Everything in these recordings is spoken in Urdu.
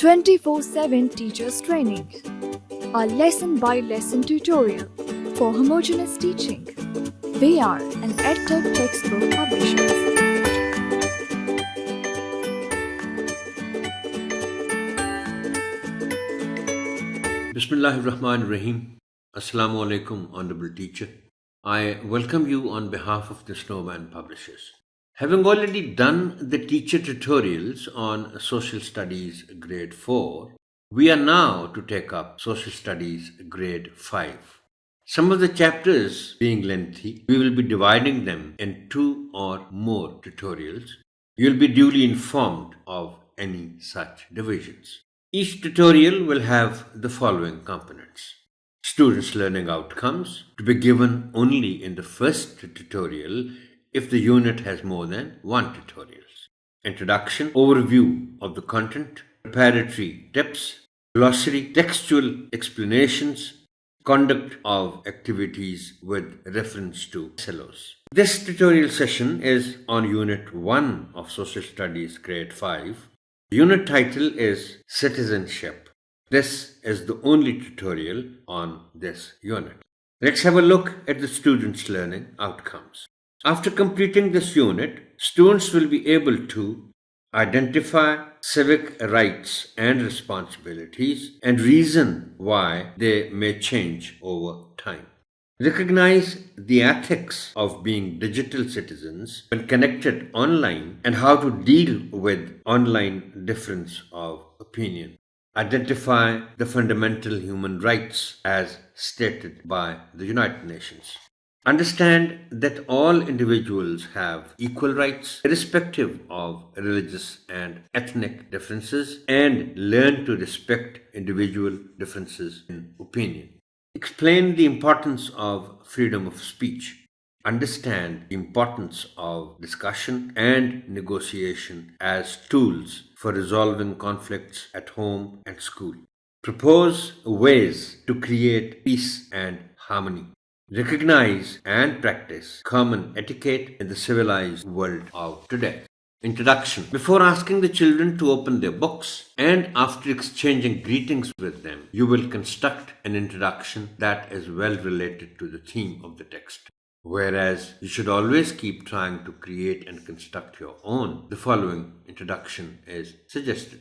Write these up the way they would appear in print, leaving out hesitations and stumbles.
24/7 Teachers Training, a lesson-by-lesson tutorial for homogeneous teaching. We are an EdTech textbook publishers. Bismillahirrahmanirrahim. Assalamu alaikum, Honorable Teacher. I welcome you on behalf of the Snowman Publishers. Having already done the teacher tutorials on Social Studies Grade 4, we are now to take up Social Studies Grade 5. Some of the chapters being lengthy, we will be dividing them in 2 or more tutorials. You will be duly informed of any such divisions. Each tutorial will have the following components. Students' learning outcomes to be given only in the first tutorial if the unit has more than 1 tutorial. Introduction, overview of the content, preparatory tips, glossary, textual explanations, conduct of activities with reference to SLOs. This tutorial session is on Unit 1 of Social Studies Grade 5. The unit title is Citizenship. This is the only tutorial on this unit. Let's have a look at the students' learning outcomes. After completing this unit, students will be able to identify civic rights and responsibilities and reason why they may change over time. Recognize the ethics of being digital citizens when connected online and how to deal with online difference of opinion. Identify the fundamental human rights as stated by the United Nations. Understand that all individuals have equal rights irrespective of religious and ethnic differences and learn to respect individual differences in opinion. Explain the importance of freedom of speech. Understand the importance of discussion and negotiation as tools for resolving conflicts at home and school. Propose ways to create peace and harmony. Recognize and practice common etiquette in the civilized world of today. Introduction. Before asking the children to open their books and after exchanging greetings with them, you will construct an introduction that is well related to the theme of the text. Whereas you should always keep trying to create and construct your own, the following introduction is suggested.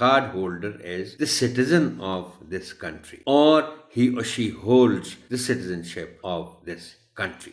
card holder is the citizen of this country or he or she holds the citizenship of this country,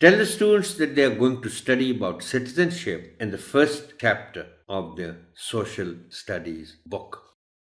Tell the students that they are going to study about citizenship in the first chapter of their social studies book.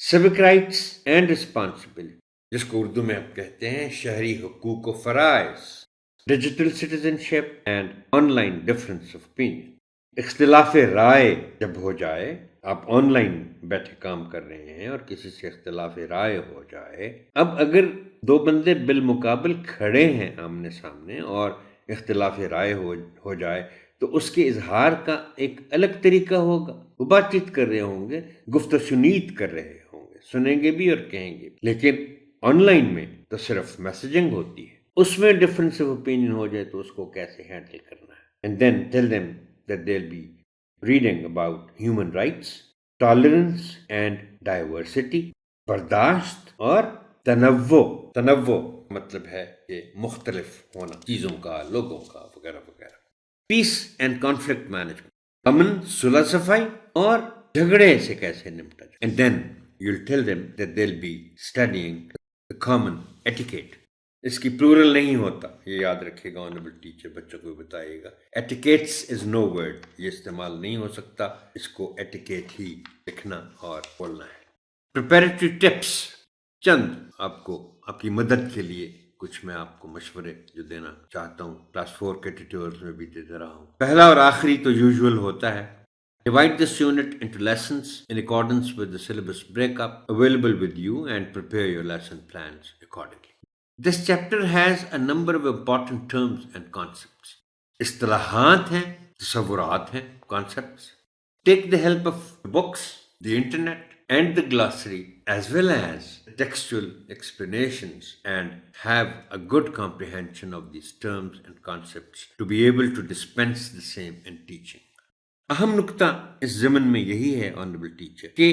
civic rights and responsibility, جس کو اردو میں آپ کہتے ہیں شہری حقوق و فرائض، digital citizenship and on line difference of opinion. اختلاف رائے جب ہو جائے، آپ آن لائن بیٹھے کام کر رہے ہیں اور کسی سے اختلاف رائے ہو جائے، اب اگر دو بندے بالمقابل کھڑے ہیں آمنے سامنے اور اختلاف رائے ہو جائے تو اس کے اظہار کا ایک الگ طریقہ ہوگا۔ وہ بات چیت کر رہے ہوں گے، گفت و شنید کر رہے ہوں گے، سنیں گے بھی اور کہیں گے، لیکن آن لائن میں تو صرف میسجنگ ہوتی ہے۔ اس میں ڈفرینس آف اوپینین ہو جائے تو اس کو کیسے ہینڈل کرنا ہے۔ And then tell them that they'll be reading about human rights, tolerance and diversity، برداشت اور تنوع مطلب ہے کہ مختلف ہونا چیزوں کا، لوگوں کا وغیرہ وغیرہ۔ پیس اینڈ کانفلکٹ مینجمنٹ، امن، صلح صفائی اور جھگڑے سے کیسے نمٹا جائے۔ And then you'll tell them that they'll be studying the common etiquette۔ اس کی پلورل نہیں ہوتا، یہ یاد رکھے گا آنریبل ٹیچر، بچوں کو بتائے گا۔ ایٹیکیٹس از نو ورڈ، یہ استعمال نہیں ہو سکتا، اس کو ایٹیکیٹ ہی لکھنا اور بولنا ہے۔ پریپیریٹری ٹپس، چند آپ کو آپ کی مدد کے لیے کچھ میں آپ کو مشورے جو دینا چاہتا ہوں، کلاس 4 کے ٹیوٹورز میں بھی دیتے رہا ہوں۔ پہلا اور آخری تو یوزول ہوتا ہے۔ Divide this unit into lessons in accordance with the syllabus breakup available with you and prepare your lesson plans accordingly۔ This chapter has a number of important terms and concepts۔ اصطلاحات ہیں، تصورات ہیں، concepts۔ Take the help of books, the internet and the glossary as well as textual explanations and have a good comprehension of these terms and concepts to be able to dispense the same in teaching۔ اہم نکتہ اس ضمن میں یہی ہے آنریبل ٹیچر کہ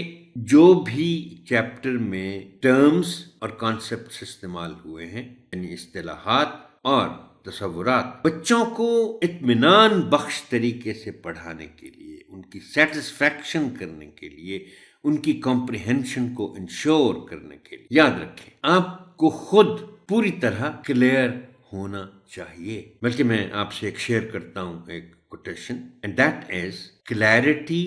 جو بھی چیپٹر میں ٹرمز اور کانسیپٹس استعمال ہوئے ہیں، یعنی اصطلاحات اور تصورات، بچوں کو اطمینان بخش طریقے سے پڑھانے کے لیے، ان کی سیٹسفیکشن کرنے کے لیے، ان کی کمپریہنشن کو انشور کرنے کے لیے، یاد رکھیں آپ کو خود پوری طرح کلیئر ہونا چاہیے۔ بلکہ میں آپ سے ایک شیئر کرتا ہوں ایک quotation and that is clarity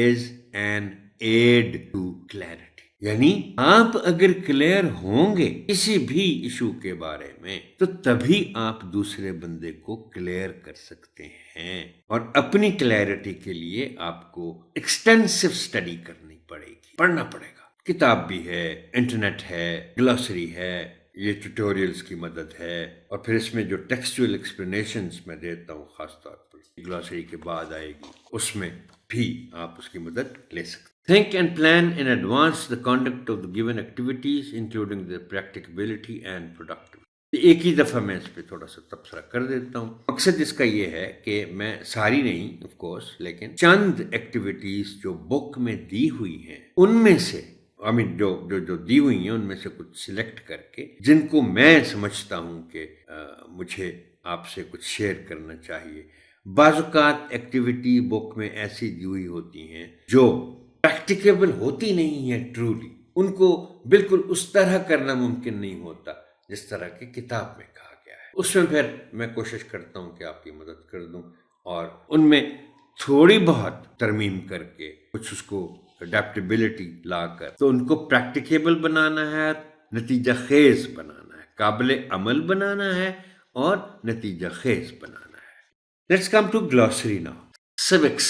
is an aid to clarity۔ یعنی آپ اگر کلیئر ہوں گے کسی بھی ایشو کے بارے میں تو تبھی آپ دوسرے بندے کو کلیئر کر سکتے ہیں، اور اپنی کلیئرٹی کے لیے آپ کو ایکسٹینسو اسٹڈی کرنی پڑے گی، پڑھنا پڑے گا۔ کتاب بھی ہے، انٹرنیٹ ہے، گلوسری ہے، یہ ٹیوٹوریلز کی مدد ہے، اور پھر اس میں جو ٹیکسچوئل ایکسپلینیشنز میں دیتا ہوں خاص طور پر گلوسری کے بعد آئے گی، اس میں بھی آپ اس کی مدد لے سکتے۔ Think and plan in advance the conduct of the given activities including their practicability and productivity۔ ایک ہی دفعہ میں اس پہ تھوڑا سا تبصرہ کر دیتا ہوں۔ مقصد اس کا یہ ہے کہ میں ساری نہیں آف کورس، لیکن چند ایکٹیویٹیز جو بک میں دی ہوئی ہیں ان میں سے جو دی ہوئی ہیں ان میں سے کچھ سلیکٹ کر کے، جن کو میں سمجھتا ہوں کہ مجھے آپ سے کچھ شیئر کرنا چاہیے۔ بعض اوقات ایکٹیویٹی بک میں ایسی دی ہوئی ہوتی ہیں جو پریکٹیکیبل ہوتی نہیں ہیں ٹرولی، ان کو بالکل اس طرح کرنا ممکن نہیں ہوتا جس طرح کہ کتاب میں کہا گیا ہے۔ اس میں پھر میں کوشش کرتا ہوں کہ آپ کی مدد کر دوں اور ان میں تھوڑی بہت ترمیم کر کے کچھ اس کو اڈیپٹیبلٹی لا کر تو ان کو پریکٹیکیبل بنانا ہے، نتیجہ خیز بنانا ہے، قابل عمل بنانا ہے اور نتیجہ خیز بنانا ہے۔ Let's come to glossary now۔ Civics،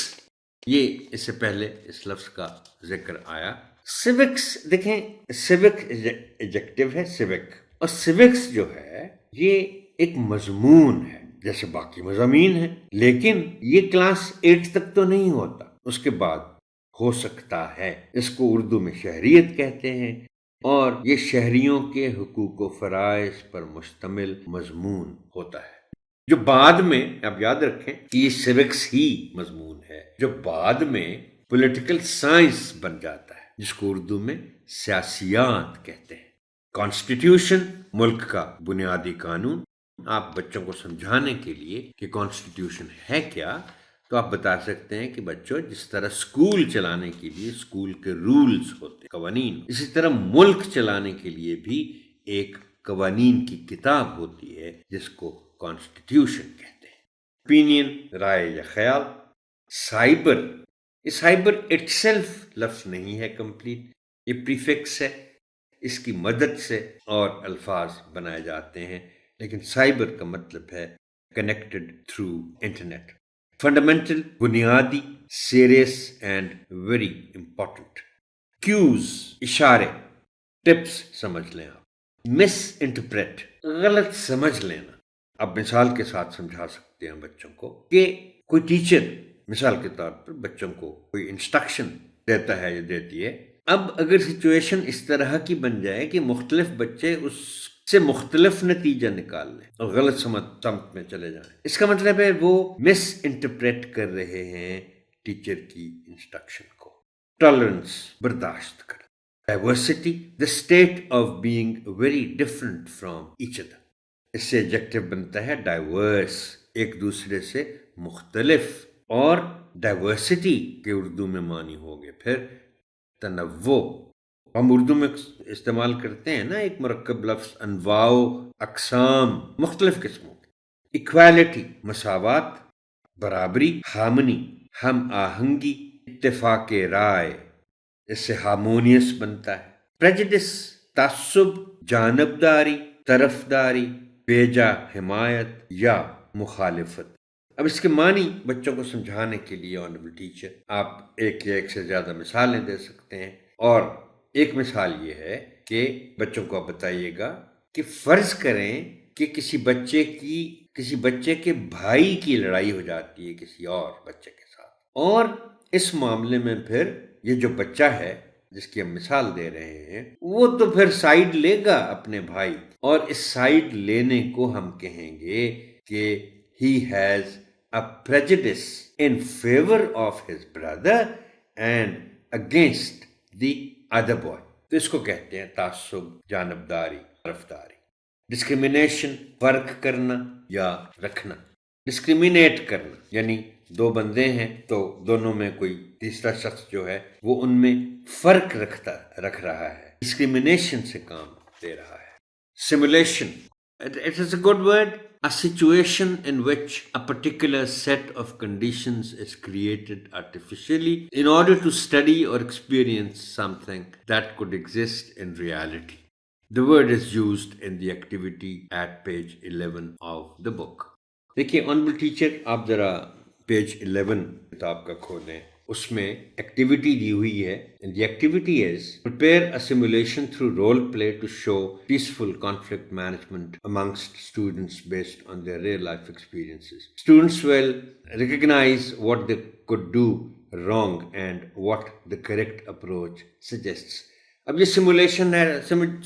یہ اس سے پہلے اس لفظ کا ذکر آیا۔ Civics دیکھیں، civic ایڈجیکٹو ہے civic، اور civics جو ہے یہ ایک مضمون ہے جیسے باقی مضامین ہیں، لیکن یہ کلاس 8 تک تو نہیں ہوتا، اس کے بعد ہو سکتا ہے۔ اس کو اردو میں شہریت کہتے ہیں، اور یہ شہریوں کے حقوق و فرائض پر مشتمل مضمون ہوتا ہے، جو بعد میں آپ یاد رکھیں کہ یہ سیوکس ہی مضمون ہے، جو بعد میں پولیٹیکل سائنس بن جاتا ہے، جس کو اردو میں سیاسیات کہتے ہیں۔ کانسٹیٹیوشن، ملک کا بنیادی قانون۔ آپ بچوں کو سمجھانے کے لیے کہ کانسٹیٹیوشن ہے کیا، تو آپ بتا سکتے ہیں کہ بچوں جس طرح اسکول چلانے کے لیے اسکول کے رولز ہوتے ہیں، قوانین، اسی طرح ملک چلانے کے لیے بھی ایک قوانین کی کتاب ہوتی ہے جس کو کانسٹیٹیوشن کہتے ہیں۔ اوپینین، رائے یا خیال۔ سائبر، یہ سائبر اٹ سیلف لفظ نہیں ہے کمپلیٹ، یہ پریفکس ہے۔ اس کی مدد سے اور الفاظ بنائے جاتے ہیں، لیکن سائبر کا مطلب ہے کنیکٹڈ تھرو انٹرنیٹ. فنڈامنٹل، بنیادی، serious and very important. Cues, اشارے، ٹپس سمجھ لیں آپ. مس انٹرپریٹ، غلط سمجھ لینا. اب مثال کے ساتھ سمجھا سکتے ہیں بچوں کو کہ کوئی ٹیچر مثال کے طور پر بچوں کو کوئی انسٹرکشن دیتا ہے یا دیتی ہے. اب اگر سچویشن اس طرح کی بن جائے کہ مختلف بچے اس سے مختلف نتیجہ نکال لیں اور غلط سمت میں چلے جائیں، اس کا مطلب ہے وہ مس انٹرپریٹ کر رہے ہیں ٹیچر کی انسٹرکشن کو. ٹالرنس، برداشت کر. Diversity, the state of being very different from each other. اس سے ایڈجیکٹو بنتا ہے ڈائیورس، ایک دوسرے سے مختلف. اور ڈائیورسٹی کے اردو میں معنی ہو گئے پھر تنوع. ہم اردو میں استعمال کرتے ہیں نا ایک مرکب لفظ انواع و اقسام، مختلف قسموں کی. ایکویلٹی، مساوات. برابری، ہارمنی، ہم آہنگی، اتفاق رائے. اس سے ہارمونیس بنتا ہے. پریجڈس، تعصب، جانبداری، طرفداری، بیجا حمایت یا مخالفت. اب اس کے معنی بچوں کو سمجھانے کے لیے آنریبل ٹیچر آپ ایک یا ایک سے زیادہ مثالیں دے سکتے ہیں. اور ایک مثال یہ ہے کہ بچوں کو آپ بتائیے گا کہ فرض کریں کہ کسی بچے کے بھائی کی لڑائی ہو جاتی ہے کسی اور بچے کے ساتھ، اور اس معاملے میں پھر یہ جو بچہ ہے جس کی ہم مثال دے رہے ہیں وہ تو پھر سائیڈ لے گا اپنے بھائی، اور اس سائیڈ لینے کو ہم کہیں گے کہ he has a prejudice in favor of his brother and against the other boy. تو اس کو کہتے ہیں تعصب، جانبداری، طرفداری. ڈسکریمنیشن، فرق کرنا یا رکھنا. ڈسکریمنیٹ کرنا یعنی دو بندے ہیں تو دونوں میں کوئی تیسرا شخص جو ہے وہ ان میں فرق رکھ رہا ہے، ڈسکریمنیشن سے کام دے رہا ہے. Simulation, it is a good word. A situation in which a particular set of conditions is created artificially in order to study or experience something that could exist in reality. The word is used in the activity at page 11 of the book. دیکھیے آنریبل ٹیچر آپ ذرا پیج 11 کتاب کا کھولیں، اس میں ایکٹیویٹی دی ہوئی ہے. The activity is prepare a simulation through role play to show peaceful conflict management amongst students based on their real life experiences. Students will recognize what they could do wrong and what the correct approach suggests. اب یہ سیمولیشن ہے.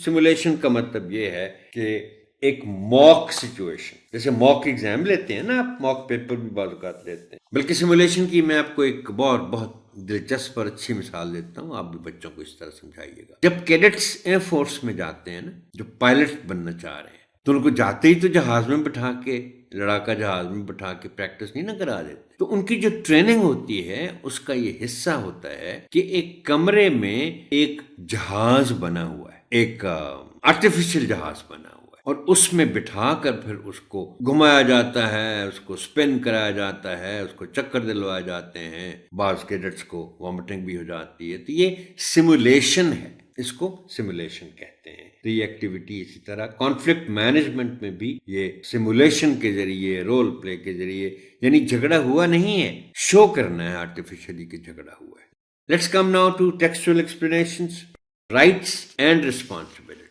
سیمولیشن کا مطلب یہ ہے کہ ایک موک سچویشن، جیسے موک ایگزام لیتے ہیں نا آپ، موک پیپر بھی بعض اوقات لیتے ہیں. بلکہ سیمولیشن کی میں آپ کو ایک بہت دلچسپ اور اچھی مثال دیتا ہوں، آپ بھی بچوں کو اس طرح سمجھائیے گا. جب کیڈٹس ایئر فورس میں جاتے ہیں نا، جو پائلٹ بننا چاہ رہے ہیں، تو ان کو جاتے ہی تو جہاز میں بٹھا کے، لڑاکا جہاز میں بٹھا کے پریکٹس نہیں نہ کرا دیتے. تو ان کی جو ٹریننگ ہوتی ہے اس کا یہ حصہ ہوتا ہے کہ ایک کمرے میں ایک جہاز بنا ہوا ہے، ایک آرٹیفیشل جہاز بنا ہوا ہے، اور اس میں بٹھا کر پھر اس کو گھمایا جاتا ہے، اس کو اسپن کرایا جاتا ہے، اس کو چکر دلوائے جاتے ہیں. بعض کیڈٹس کو وامٹنگ بھی ہو جاتی ہے. تو یہ سیمولیشن ہے، اس کو سیمولیشن کہتے ہیں. تو یہ ایکٹیویٹی اسی طرح کانفلکٹ مینجمنٹ میں بھی یہ سیمولیشن کے ذریعے، رول پلے کے ذریعے، یعنی جھگڑا ہوا نہیں ہے، شو کرنا ہے آرٹیفیشلی کہ جھگڑا ہوا ہے. Let's come now to textual explanations. Rights and responsibilities.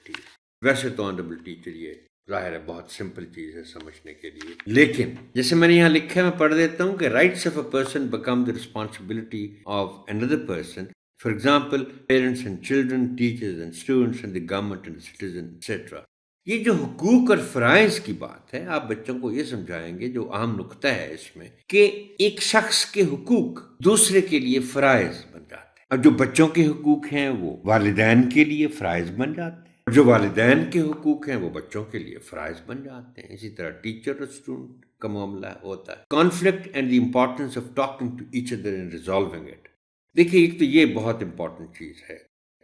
ویسے تو آنریبل ٹیچر یہ ظاہر ہے بہت سمپل چیز ہے سمجھنے کے لیے، لیکن جیسے میں نے یہاں لکھا ہے میں پڑھ دیتا ہوں کہ rights of a person become the responsibility of another person. For example, parents and children, teachers and students and the government and the citizen, etc. یہ جو حقوق اور فرائض کی بات ہے، آپ بچوں کو یہ سمجھائیں گے، جو اہم نقطہ ہے اس میں، کہ ایک شخص کے حقوق دوسرے کے لیے فرائض بن جاتے ہیں. اب جو بچوں کے حقوق ہیں وہ والدین کے لیے فرائض بن جاتے ہیں، اور جو والدین کے حقوق ہیں وہ بچوں کے لیے فرائض بن جاتے ہیں. اسی طرح ٹیچر اور اسٹوڈنٹ کا معاملہ ہوتا ہے. Conflict and the importance of talking to each other and resolving it. دیکھیے ایک تو یہ بہت امپورٹنٹ چیز ہے.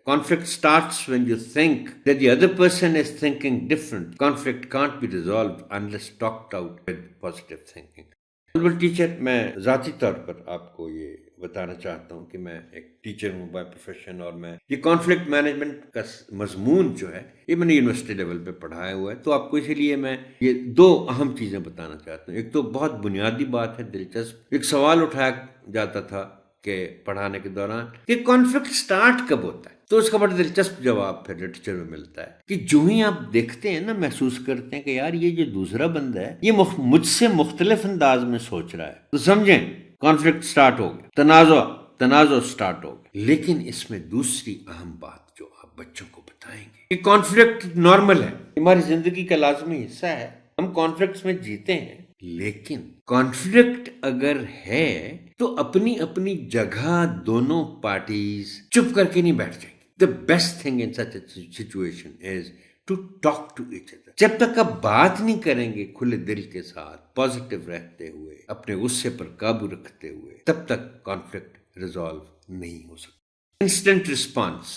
Conflict starts when you think that the other person is thinking different. Conflict can't be resolved unless talked out with positive thinking. Teacher میں ذاتی طور پر آپ کو یہ بتانا چاہتا ہوں کہ میں ایک ٹیچر ہوں بائی پروفیشن، اور میں یہ کانفلکٹ مینجمنٹ کا مضمون جو ہے یہ میں نے یونیورسٹی لیول پہ پڑھایا ہوا ہے. تو آپ کو اسی لیے میں یہ دو اہم چیزیں بتانا چاہتا ہوں. ایک تو بہت بنیادی بات ہے، دلچسپ ایک سوال اٹھایا جاتا تھا کہ پڑھانے کے دوران کہ کانفلکٹ سٹارٹ کب ہوتا ہے، تو اس کا بڑا دلچسپ جواب پھر لٹریچر میں ملتا ہے کہ جو ہی آپ دیکھتے ہیں نا، محسوس کرتے ہیں کہ یار یہ جو دوسرا بندہ ہے یہ مجھ سے مختلف انداز میں سوچ رہا ہے، تو سمجھیں کانفلکٹ سٹارٹ ہو گیا، تنازع سٹارٹ ہو گیا. لیکن اس میں دوسری اہم بات جو آپ بچوں کو بتائیں گے کہ کانفلکٹ نارمل ہے، ہماری زندگی کا لازمی حصہ ہے، ہم کانفلکٹس میں جیتے ہیں. لیکن کانفلکٹ اگر ہے تو اپنی اپنی جگہ دونوں پارٹیز چپ کر کے نہیں بیٹھ جائیں گے. The best thing in such a situation is to talk to each other. جب تک آپ بات نہیں کریں گے کھلے دل کے ساتھ، پازیٹیو رہتے ہوئے، اپنے غصے پر قابو رکھتے ہوئے، تب تک کانفلکٹ ریزالو نہیں ہو سکتا. انسٹنٹ رسپانس،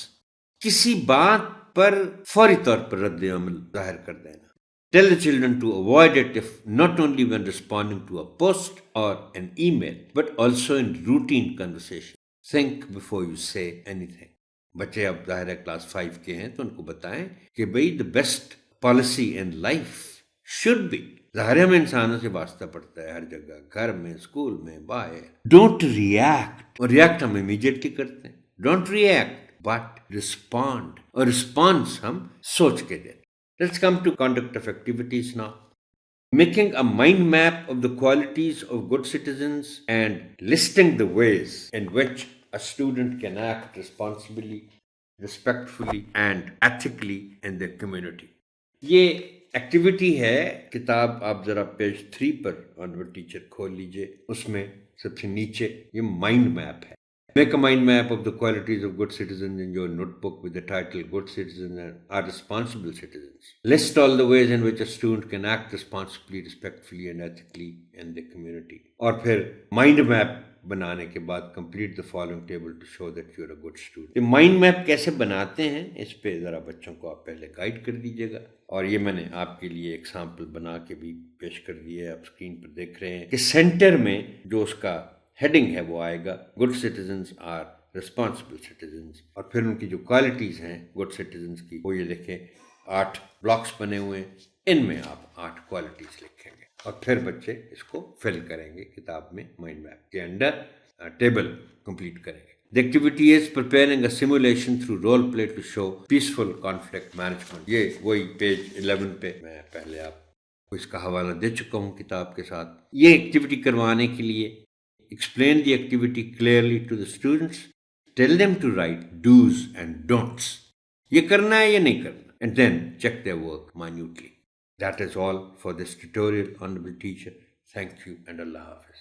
کسی بات پر فوری طور پر رد عمل ظاہر کر دینا. Tell the children to avoid it if not only when responding to a post or an email, but also in routine conversation. Think before you say anything. بچے اب ظاہر ہے کلاس 5 کے ہیں تو ان کو بتائیں کہ بھئی the best policy in life should be، ظاہر ہے ہمیں انسانوں سے واسطہ پڑتا ہے ہر جگہ، گھر میں، اسکول میں، باہر. ڈونٹ ریئیکٹ، اور ریئیکٹ ہم امیجیٹلی کرتے ہیں. ڈونٹ ریئیکٹ بٹ رسپونڈ، اور رسپانس ہم سوچ کے دیں. Let's come to conduct of activities now. Making a mind map of the qualities of good citizens and listing the ways in which a student can act responsibly, respectfully and ethically in their community. یہ ایکٹیویٹی ہے، کتاب آپ ذرا پیج 3 پر آنورڈ ٹیچر کھول لیجئے، اس میں سب سے نیچے یہ مائنڈ میپ ہے. Make a mind map of the qualities of good citizens in your notebook with the title Good Citizens are Responsible Citizens. List all the ways in which a student can act responsibly, respectfully and ethically in the community. اور پھر مائنڈ میپ بنانے کے بعد complete the following table to show that you are a good student. یہ مائنڈ میپ کیسے بناتے ہیں اس پہ ذرا بچوں کو آپ پہلے گائیڈ کر دیجیے گا، اور یہ میں نے آپ کے لیے ایگزامپل بنا کے بھی پیش کر دی ہے، آپ اسکرین پر دیکھ رہے ہیں کہ سینٹر میں جو اس کا ہیڈنگ ہے وہ آئے گا good citizens are responsible citizens, اور پھر ان کی جو کوالٹیز ہیں گڈ سٹیزنز کی وہ یہ دیکھیں 8 بلاکس بنے ہوئے ہیں، ان میں آپ 8 کوالٹیز لکھیں گے اور پھر بچے اس کو فل کریں گے کتاب میں مائنڈ میپ کے انڈر، ٹیبل کمپلیٹ کریں گے. The activity is preparing a simulation through role play to show peaceful conflict management. یہ وہی پیج 11 پہ میں پہلے آپ کو اس کا حوالہ دے چکا ہوں کتاب کے ساتھ. یہ ایکٹیویٹی کروانے کے لیے explain the activity clearly to the students. Tell them to write do's and don'ts. یہ کرنا ہے یا نہیں کرنا. And then check their work minutely. That is all for this tutorial, Honorable Teacher. Thank you and Allah Hafiz.